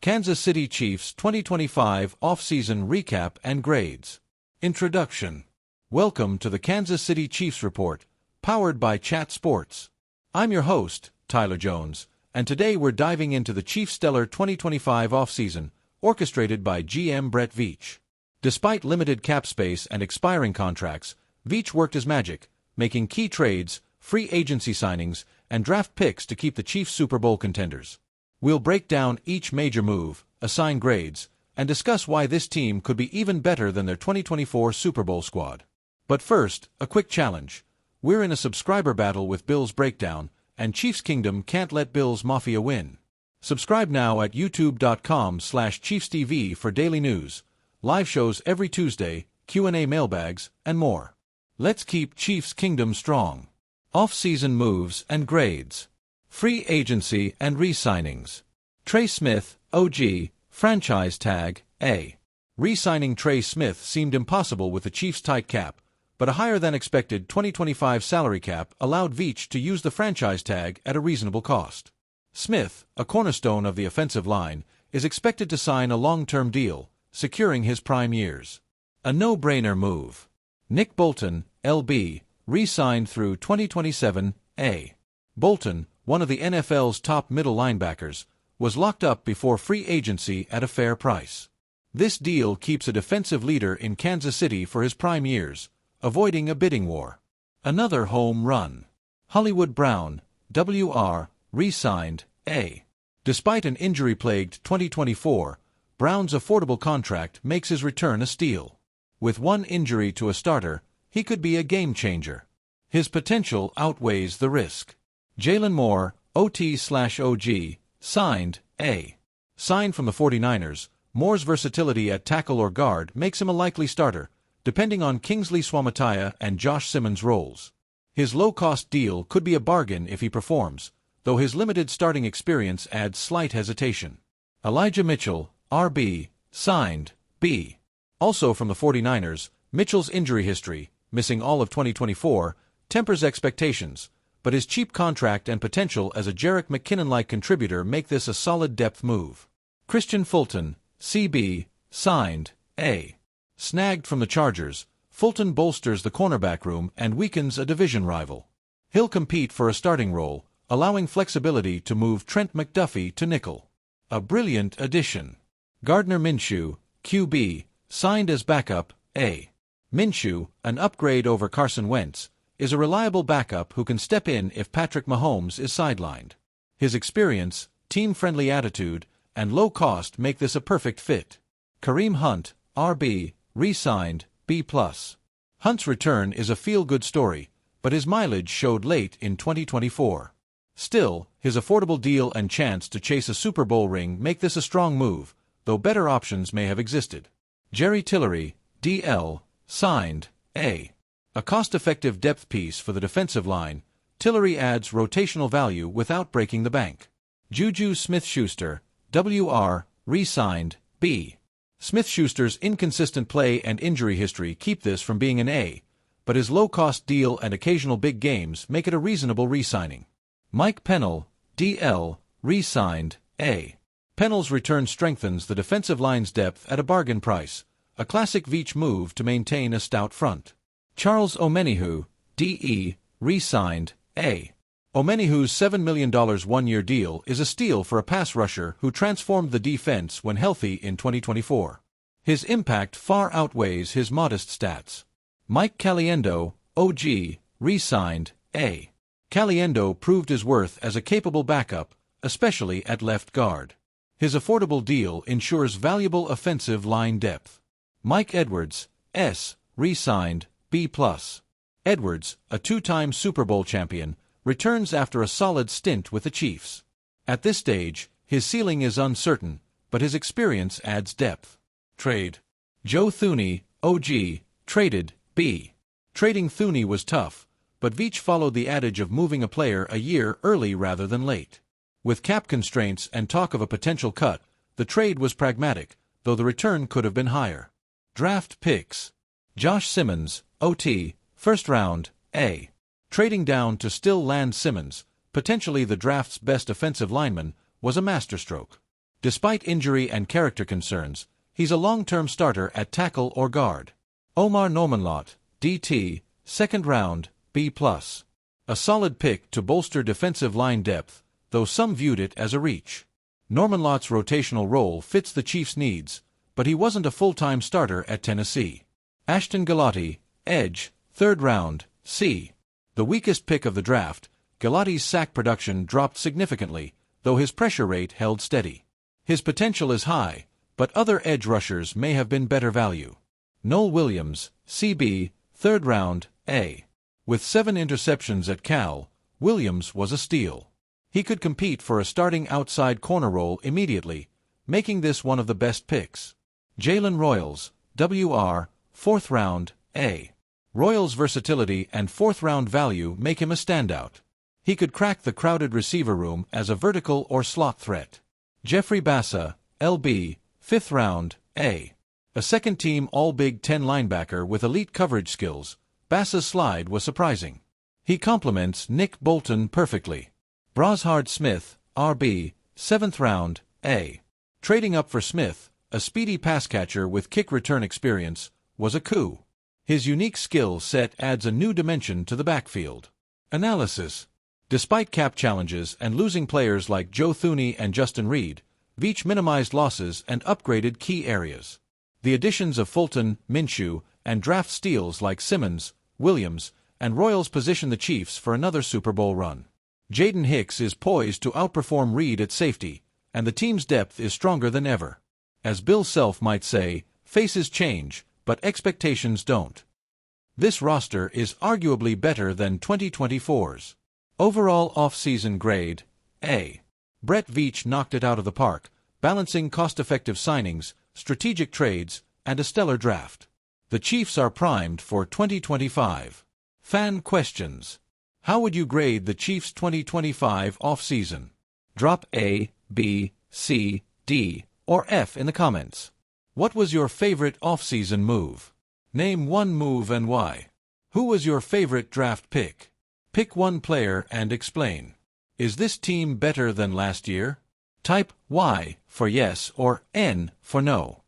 Kansas City Chiefs 2025 Offseason Recap and Grades. Introduction. Welcome to the Kansas City Chiefs Report, powered by Chat Sports. I'm your host, Tyler Jones, and today we're diving into the Chiefs' stellar 2025 offseason, orchestrated by GM Brett Veach. Despite limited cap space and expiring contracts, Veach worked his magic, making key trades, free agency signings, and draft picks to keep the Chiefs Super Bowl contenders. We'll break down each major move, assign grades, and discuss why this team could be even better than their 2024 Super Bowl squad. But first, a quick challenge. We're in a subscriber battle with Bills Breakdown, and Chiefs Kingdom can't let Bills Mafia win. Subscribe now at youtube.com/ChiefsTV for daily news, live shows every Tuesday, Q&A mailbags, and more. Let's keep Chiefs Kingdom strong. Off-season moves and grades. Free agency and re-signings. Trey Smith, OG, franchise tag, A. Re-signing Trey Smith seemed impossible with the Chiefs' tight cap, but a higher-than-expected 2025 salary cap allowed Veach to use the franchise tag at a reasonable cost. Smith, a cornerstone of the offensive line, is expected to sign a long-term deal, securing his prime years. A no-brainer move. Nick Bolton, LB, re-signed through 2027, A. Bolton, one of the NFL's top middle linebackers, was locked up before free agency at a fair price. This deal keeps a defensive leader in Kansas City for his prime years, avoiding a bidding war. Another home run. Hollywood Brown, WR, re-signed, A. Despite an injury-plagued 2024, Brown's affordable contract makes his return a steal. With one injury to a starter, he could be a game-changer. His potential outweighs the risk. Jalen Moore, OT/OG, signed, A. Signed from the 49ers, Moore's versatility at tackle or guard makes him a likely starter, depending on Kingsley Suamataia and Josh Simmons' roles. His low-cost deal could be a bargain if he performs, though his limited starting experience adds slight hesitation. Elijah Mitchell, RB, signed, B. Also from the 49ers, Mitchell's injury history, missing all of 2024, tempers expectations, but his cheap contract and potential as a Jerick McKinnon-like contributor make this a solid depth move. Christian Fulton, CB, signed, A. Snagged from the Chargers, Fulton bolsters the cornerback room and weakens a division rival. He'll compete for a starting role, allowing flexibility to move Trent McDuffie to nickel. A brilliant addition. Gardner Minshew, QB, signed as backup, A. Minshew, an upgrade over Carson Wentz, is a reliable backup who can step in if Patrick Mahomes is sidelined. His experience, team-friendly attitude, and low cost make this a perfect fit. Kareem Hunt, RB, re-signed, B+. Hunt's return is a feel-good story, but his mileage showed late in 2024. Still, his affordable deal and chance to chase a Super Bowl ring make this a strong move, though better options may have existed. Jerry Tillery, DL, signed, A. A cost-effective depth piece for the defensive line, Tillery adds rotational value without breaking the bank. Juju Smith-Schuster, WR, re-signed, B. Smith-Schuster's inconsistent play and injury history keep this from being an A, but his low-cost deal and occasional big games make it a reasonable re-signing. Mike Pennell, DL, re-signed, A. Pennell's return strengthens the defensive line's depth at a bargain price, a classic Veach move to maintain a stout front. Charles Omenihu, DE, re-signed, A. Omenihu's $7 million one-year deal is a steal for a pass rusher who transformed the defense when healthy in 2024. His impact far outweighs his modest stats. Mike Caliendo, OG, re-signed, A. Caliendo proved his worth as a capable backup, especially at left guard. His affordable deal ensures valuable offensive line depth. Mike Edwards, S, re-signed, B+. Edwards, a two-time Super Bowl champion, returns after a solid stint with the Chiefs. At this stage, his ceiling is uncertain, but his experience adds depth. Trade. Joe Thuney, OG, traded, B. Trading Thuney was tough, but Veach followed the adage of moving a player a year early rather than late. With cap constraints and talk of a potential cut, the trade was pragmatic, though the return could have been higher. Draft picks. Josh Simmons, OT, first round, A. Trading down to still land Simmons, potentially the draft's best offensive lineman, was a masterstroke. Despite injury and character concerns, he's a long-term starter at tackle or guard. Omar Normanlott, DT, 2nd round, B+. A solid pick to bolster defensive line depth, though some viewed it as a reach. Normanlott's rotational role fits the Chiefs' needs, but he wasn't a full-time starter at Tennessee. Ashton Galati, edge, 3rd round, C. The weakest pick of the draft, Galati's sack production dropped significantly, though his pressure rate held steady. His potential is high, but other edge rushers may have been better value. Noel Williams, CB, 3rd round, A. With 7 interceptions at Cal, Williams was a steal. He could compete for a starting outside corner role immediately, making this one of the best picks. Jalen Royals, WR, 4th round, A. Royals' versatility and 4th-round value make him a standout. He could crack the crowded receiver room as a vertical or slot threat. Jeffrey Bassa, LB, 5th round, A. A second-team All-Big Ten linebacker with elite coverage skills, Bassa's slide was surprising. He complements Nick Bolton perfectly. Brashard Smith, RB, 7th round, A. Trading up for Smith, a speedy pass catcher with kick return experience, was a coup. His unique skill set adds a new dimension to the backfield. Analysis. Despite cap challenges and losing players like Joe Thuney and Justin Reed, Veach minimized losses and upgraded key areas. The additions of Fulton, Minshew, and draft steals like Simmons, Williams, and Royals position the Chiefs for another Super Bowl run. Jaden Hicks is poised to outperform Reed at safety, and the team's depth is stronger than ever. As Bill Self might say, faces change, but expectations don't. This roster is arguably better than 2024's. Overall off-season grade, A. Brett Veach knocked it out of the park, balancing cost-effective signings, strategic trades, and a stellar draft. The Chiefs are primed for 2025. Fan questions. How would you grade the Chiefs' 2025 off-season? Drop A, B, C, D, or F in the comments. What was your favorite off-season move? Name one move and why. Who was your favorite draft pick? Pick one player and explain. Is this team better than last year? Type Y for yes or N for no.